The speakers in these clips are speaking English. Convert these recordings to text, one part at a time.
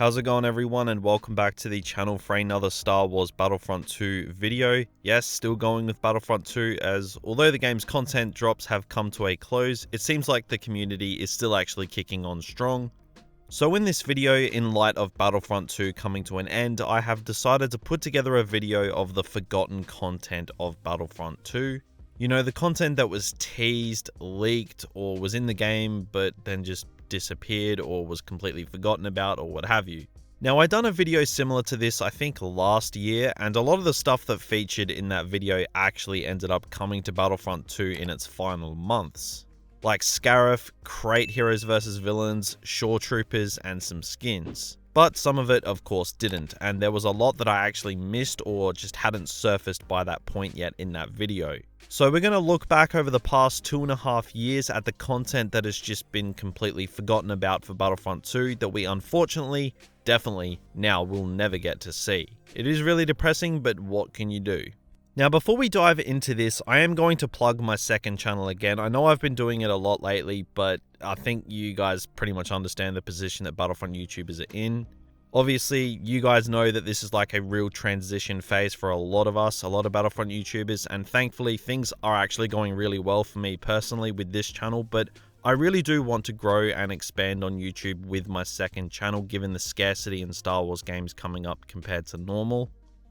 How's it going, everyone, and welcome back to the channel for another Star Wars Battlefront 2 video. Yes, still going with Battlefront 2, as although the game's content drops have come to a close, it seems like the community is still actually kicking on strong. So in this video, in light of Battlefront 2 coming to an end, I have decided to put together a video of the forgotten content of Battlefront 2. You know, the content that was teased, leaked, or was in the game, but then just disappeared or was completely forgotten about or what have you. Now, I done a video similar to this I think last year, and a lot of the stuff that featured in that video actually ended up coming to Battlefront 2 in its final months. Like Scarif, Crate Heroes vs Villains, Shore Troopers, and some skins. But some of it of course didn't, and there was a lot that I actually missed or just hadn't surfaced by that point yet in that video. So we're going to look back over the past 2.5 years at the content that has just been completely forgotten about for Battlefront 2 that we unfortunately, definitely, now will never get to see. It is really depressing, but what can you do? Now, before we dive into this, I am going to plug my second channel again. I know I've been doing it a lot lately, but I think you guys pretty much understand the position that Battlefront YouTubers are in. Obviously, you guys know that this is like a real transition phase for a lot of us, a lot of Battlefront YouTubers, and thankfully things are actually going really well for me personally with this channel, but I really do want to grow and expand on YouTube with my second channel given the scarcity in Star Wars games coming up compared to normal.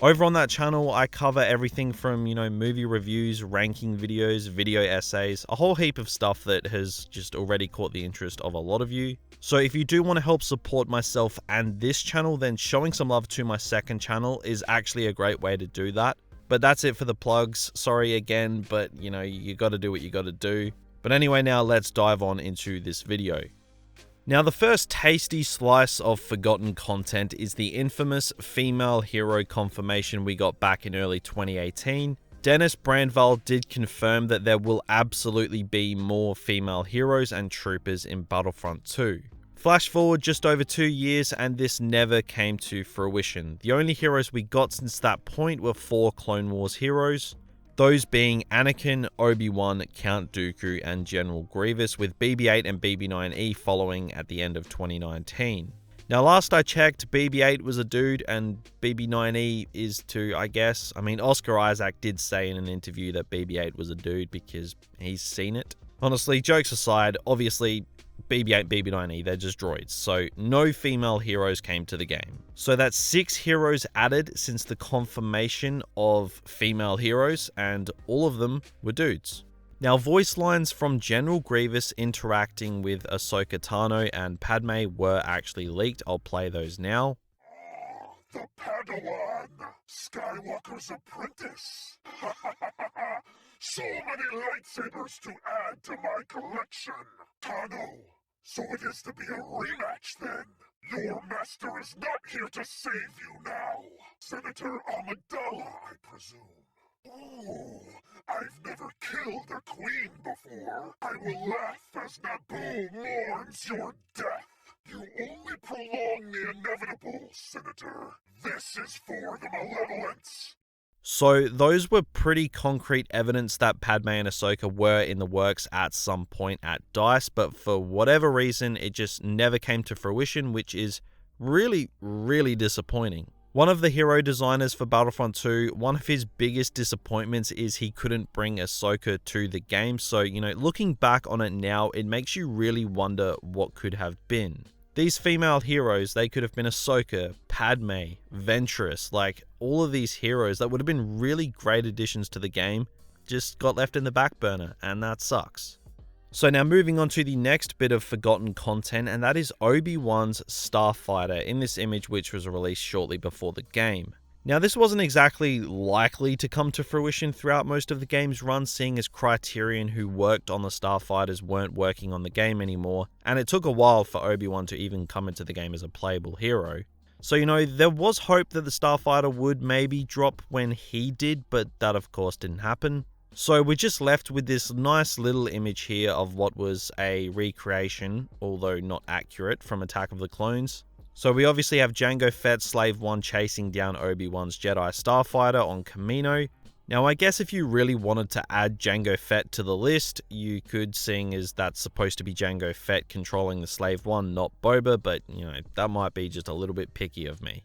Over on that channel, I cover everything from, movie reviews, ranking videos, video essays, a whole heap of stuff that has just already caught the interest of a lot of you. So if you do want to help support myself and this channel, then showing some love to my second channel is actually a great way to do that. But that's it for the plugs. Sorry again, but you got to do what you got to do. But anyway, now let's dive on into this video. Now, the first tasty slice of forgotten content is the infamous female hero confirmation we got back in early 2018. Dennis Brandval did confirm that there will absolutely be more female heroes and troopers in Battlefront 2. Flash forward just over 2 years and this never came to fruition. The only heroes we got since that point were 4 Clone Wars heroes. Those being Anakin, Obi-Wan, Count Dooku, and General Grievous, with BB-8 and BB-9E following at the end of 2019. Now, last I checked, BB-8 was a dude, and BB-9E is too, I guess. I mean, Oscar Isaac did say in an interview that BB-8 was a dude because he's seen it. Honestly, jokes aside, obviously, BB-8, BB-9E, they're just droids, so no female heroes came to the game. So that's 6 heroes added since the confirmation of female heroes, and all of them were dudes. Now, voice lines from General Grievous interacting with Ahsoka Tano and Padme were actually leaked. I'll play those now. The Padawan, Skywalker's apprentice. So many lightsabers to add to my collection. Tano, so it is to be a rematch then. Your master is not here to save you now. Senator Amidala, I presume. Ooh, I've never killed a queen before. I will laugh as Naboo mourns your death. You only prolong the inevitable, Senator. This is for the malevolence. So those were pretty concrete evidence that Padme and Ahsoka were in the works at some point at DICE, but for whatever reason, it just never came to fruition, which is really, really disappointing. One of the hero designers for Battlefront 2, one of his biggest disappointments is he couldn't bring Ahsoka to the game, so, looking back on it now, it makes you really wonder what could have been. These female heroes, they could have been Ahsoka, Padme, Ventress, like all of these heroes that would have been really great additions to the game, just got left in the back burner, and that sucks. So now moving on to the next bit of forgotten content, and that is Obi-Wan's Starfighter in this image which was released shortly before the game. Now, this wasn't exactly likely to come to fruition throughout most of the game's run, seeing as Criterion, who worked on the Starfighters, weren't working on the game anymore, and it took a while for Obi-Wan to even come into the game as a playable hero. So, there was hope that the Starfighter would maybe drop when he did, but that of course didn't happen. So we're just left with this nice little image here of what was a recreation, although not accurate, from Attack of the Clones. So we obviously have Jango Fett, Slave One, chasing down Obi-Wan's Jedi Starfighter on Kamino. Now, I guess if you really wanted to add Jango Fett to the list, you could, seeing as that's supposed to be Jango Fett controlling the Slave One, not Boba, but, that might be just a little bit picky of me.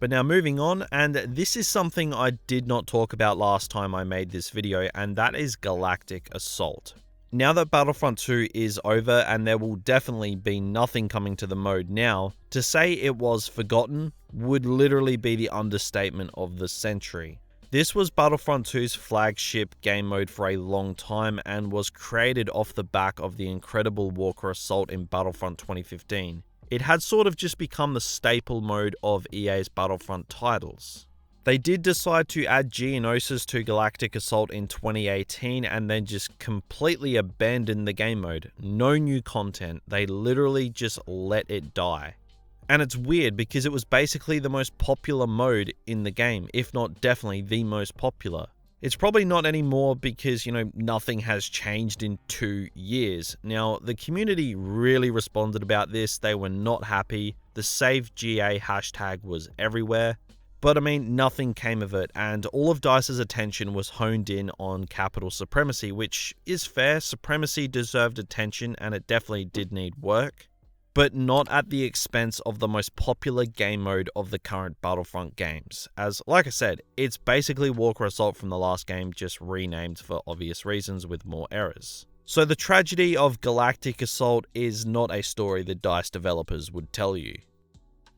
But now moving on, and this is something I did not talk about last time I made this video, and that is Galactic Assault. Now that Battlefront 2 is over, and there will definitely be nothing coming to the mode now, to say it was forgotten would literally be the understatement of the century. This was Battlefront 2's flagship game mode for a long time and was created off the back of the incredible Walker Assault in Battlefront 2015. It had sort of just become the staple mode of EA's Battlefront titles. They did decide to add Geonosis to Galactic Assault in 2018 and then just completely abandoned the game mode. No new content, they literally just let it die. And it's weird because it was basically the most popular mode in the game, if not definitely the most popular. It's probably not anymore because, nothing has changed in 2 years. Now, the community really responded about this. They were not happy. The SaveGA hashtag was everywhere. But nothing came of it, and all of DICE's attention was honed in on Capital Supremacy, which is fair. Supremacy deserved attention, and it definitely did need work. But not at the expense of the most popular game mode of the current Battlefront games. As, like I said, it's basically Walker Assault from the last game, just renamed for obvious reasons with more errors. So the tragedy of Galactic Assault is not a story the DICE developers would tell you.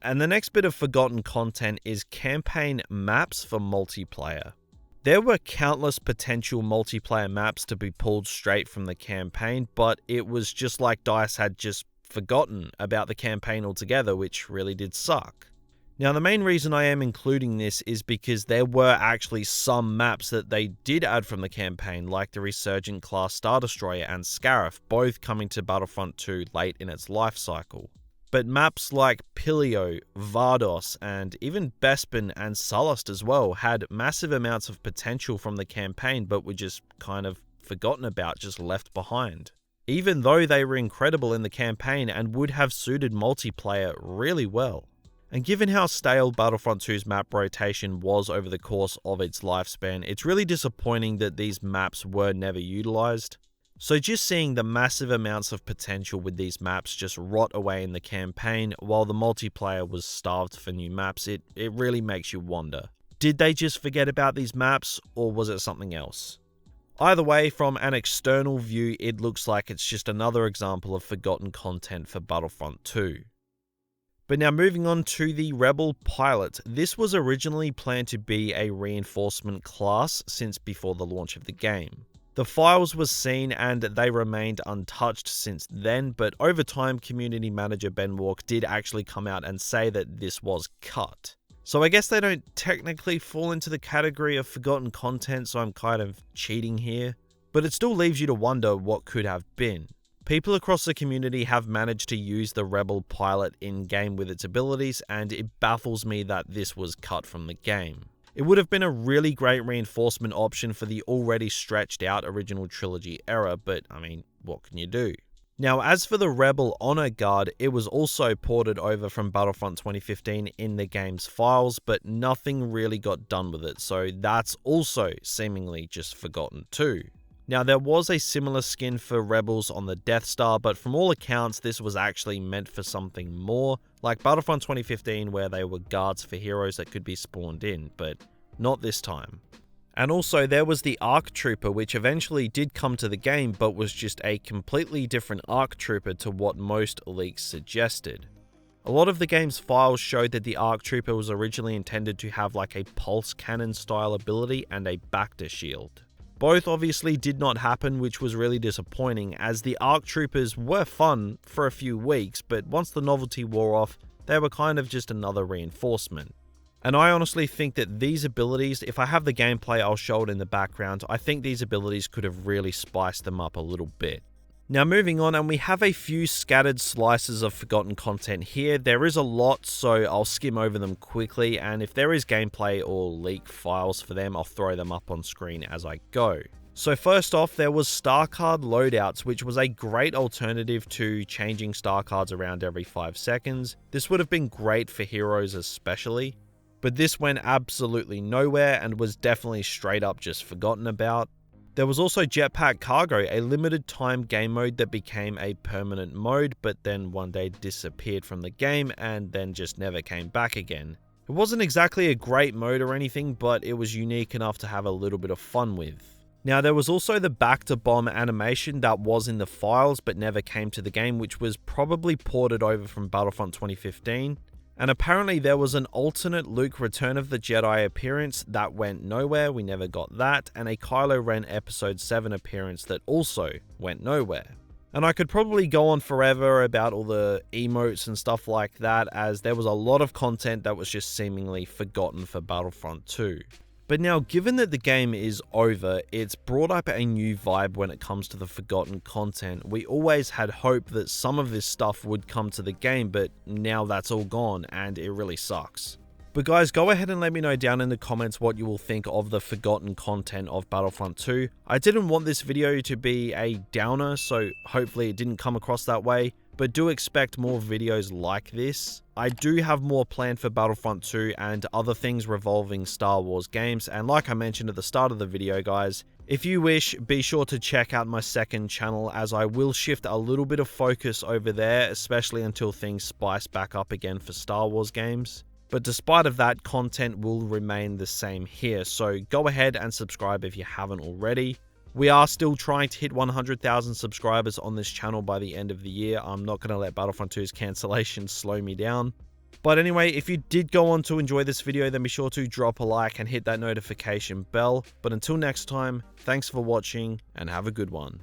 And the next bit of forgotten content is campaign maps for multiplayer. There were countless potential multiplayer maps to be pulled straight from the campaign, but it was just like DICE had just forgotten about the campaign altogether, which really did suck. Now, the main reason I am including this is because there were actually some maps that they did add from the campaign, like the Resurgent class Star Destroyer and Scarif, both coming to Battlefront 2 late in its life cycle. But maps like Pilio, Vardos, and even Bespin and Sullust as well had massive amounts of potential from the campaign, but were just kind of forgotten about, just left behind. Even though they were incredible in the campaign and would have suited multiplayer really well. And given how stale Battlefront 2's map rotation was over the course of its lifespan, it's really disappointing that these maps were never utilized. So just seeing the massive amounts of potential with these maps just rot away in the campaign while the multiplayer was starved for new maps, it really makes you wonder. Did they just forget about these maps, or was it something else? Either way, from an external view, it looks like it's just another example of forgotten content for Battlefront 2. But now moving on to the Rebel Pilot. This was originally planned to be a reinforcement class since before the launch of the game. The files were seen and they remained untouched since then, but over time, community manager Ben Walk did actually come out and say that this was cut. So I guess they don't technically fall into the category of forgotten content, so I'm kind of cheating here. But it still leaves you to wonder what could have been. People across the community have managed to use the Rebel Pilot in-game with its abilities, and it baffles me that this was cut from the game. It would have been a really great reinforcement option for the already stretched out original trilogy era, but what can you do? Now, as for the Rebel Honor Guard, it was also ported over from Battlefront 2015 in the game's files, but nothing really got done with it, so that's also seemingly just forgotten too. Now, there was a similar skin for Rebels on the Death Star, but from all accounts, this was actually meant for something more, like Battlefront 2015 where they were guards for heroes that could be spawned in, but not this time. And also, there was the ARC Trooper, which eventually did come to the game, but was just a completely different ARC Trooper to what most leaks suggested. A lot of the game's files showed that the ARC Trooper was originally intended to have like a pulse cannon style ability and a Bacta shield. Both obviously did not happen, which was really disappointing, as the ARC Troopers were fun for a few weeks, but once the novelty wore off, they were kind of just another reinforcement. And I honestly think that these abilities, if I have the gameplay, I'll show it in the background, I think these abilities could have really spiced them up a little bit. Now moving on, and we have a few scattered slices of forgotten content here. There is a lot, so I'll skim over them quickly, and if there is gameplay or leak files for them, I'll throw them up on screen as I go. So first off, there was star card loadouts, which was a great alternative to changing star cards around every 5 seconds. This would have been great for heroes especially. but this went absolutely nowhere and was definitely straight up just forgotten about. There was also Jetpack Cargo, a limited time game mode that became a permanent mode, but then one day disappeared from the game and then just never came back again. It wasn't exactly a great mode or anything, but it was unique enough to have a little bit of fun with. Now, there was also the back to bomb animation that was in the files but never came to the game, which was probably ported over from Battlefront 2015. And apparently there was an alternate Luke Return of the Jedi appearance that went nowhere, we never got that, and a Kylo Ren Episode 7 appearance that also went nowhere. And I could probably go on forever about all the emotes and stuff like that, as there was a lot of content that was just seemingly forgotten for Battlefront 2. But now, given that the game is over, it's brought up a new vibe when it comes to the forgotten content. We always had hope that some of this stuff would come to the game, but now that's all gone, and it really sucks. But guys, go ahead and let me know down in the comments what you will think of the forgotten content of Battlefront 2. I didn't want this video to be a downer, so hopefully it didn't come across that way, but do expect more videos like this. I do have more planned for Battlefront 2 and other things revolving Star Wars games, and like I mentioned at the start of the video, guys, if you wish, be sure to check out my second channel, as I will shift a little bit of focus over there, especially until things spice back up again for Star Wars games. But despite of that, content will remain the same here, so go ahead and subscribe if you haven't already. We are still trying to hit 100,000 subscribers on this channel by the end of the year. I'm not going to let Battlefront 2's cancellation slow me down. But anyway, if you did go on to enjoy this video, then be sure to drop a like and hit that notification bell. But until next time, thanks for watching and have a good one.